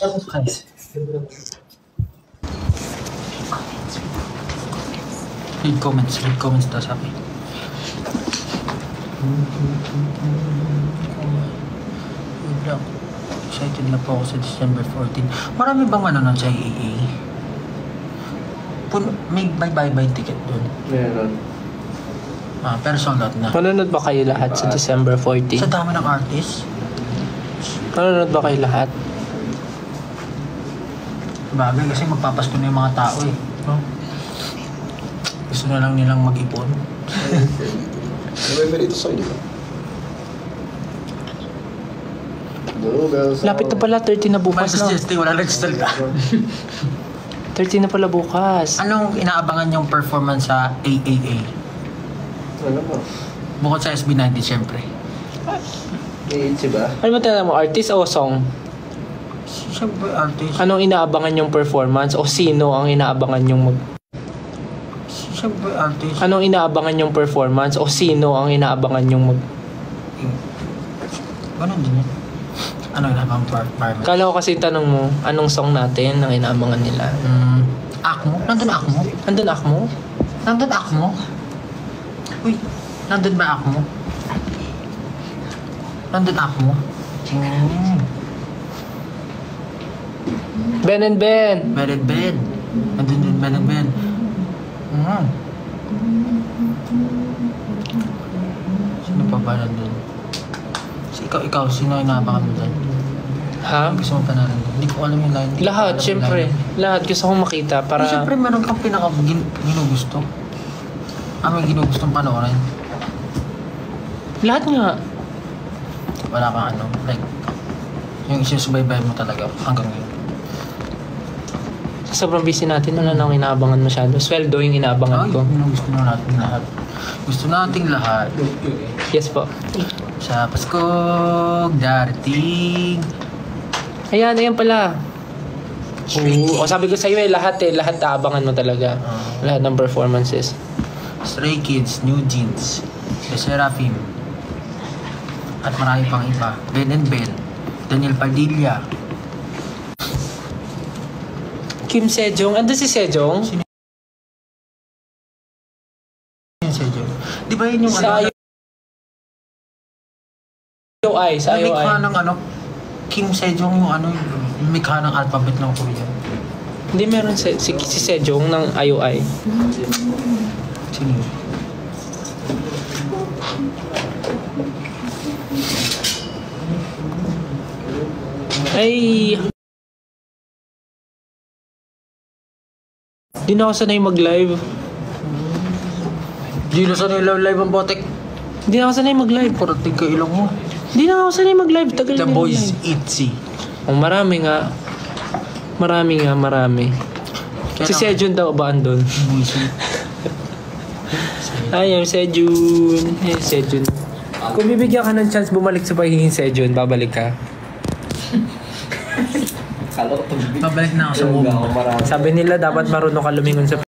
Guys. Read comments daw sabi. Excited na po ako sa December 14. Marami bang manonood sa AA? May bye-bye ticket dun. Meron. Pero sold out na. Manonood ba kayo lahat sa December 14? Sa dami ng artist? Manonood ba kayo lahat? Bagay kasi magpapasko na yung mga tao eh. Gusto na lang nilang mag-ipon. May dito sa'yo, di ba? Lapit na pala, 30 na bukas na. Wala nag-stall ka. 30 na pala bukas. Anong inaabangan yung performance sa AAA? Ano mo? Bukod sa SB90 syempre. May itzy ba? Ano ba tinanong mo, artist o song? Syempre artist. Anong inaabangan yung performance o sino ang inaabangan yung Syempre artist. Anong inaabangan yung performance o sino ang inaabangan yung Ganun din yun. Ano inaabangan performance? Kala ko kasi tanong mo, anong song natin ang inaabangan nila? Akmo? Nandun Akmo? Andun Akmo? Nandun Akmo? Uy, nandun ba Akmo? Nandun Akmo? Ben and Ben! Ben. Nandun din Ben and Ben. Sino pa ba nandun? Ikaw, sino ang inaabangan mo dyan? Ha? Gusto mo pa na rin? Hindi ko alam yung line. Lahat, syempre. Lahat gusto kong makita para... Syempre, meron kang ginugusto. May ginugustong panoorin. Lahat nga. Wala kang like, yung isusubaybay mo talaga hanggang ngayon. Sa sobrang busy natin, wala na akong inaabangan masyado. Sweldo yung inaabangan ko. Gusto na natin lahat. Gusto nating lahat. Yes po. Sa Pasko, darating. Ayan pala. O sabi ko sa iyo lahat aabangan mo talaga. Lahat ng performances. Stray Kids, New Jeans, The Seraphim, at marami pang iba. Ben and Ben, Daniel Padilla. Kim Sejong. Ando si Sejong? Sino yun, Sejong? Di ba yun yung sa IOI. Sa yung IOI. mikha ng Kim Sejong yung yung mikha ng alphabet ng Korean. Hindi meron si Sejong ng IOI. Sino yun? Ay... Di na ako sanay mag-live. Di na sanay live ang botek. Di na ako sanay mag-live. Parating ka ilong mo. Di na ako sanay mag-live. Tagal The na Boys live. Itzy. Marami nga. Si Sejun daw ba andun? Ay, I'm Sejun. Sejun. Kung bibigyan ka ng chance bumalik sa pagiging Sejun, babalik ka. Babalik na ako sa movie. Sabi nila dapat marunong ka lumingon sa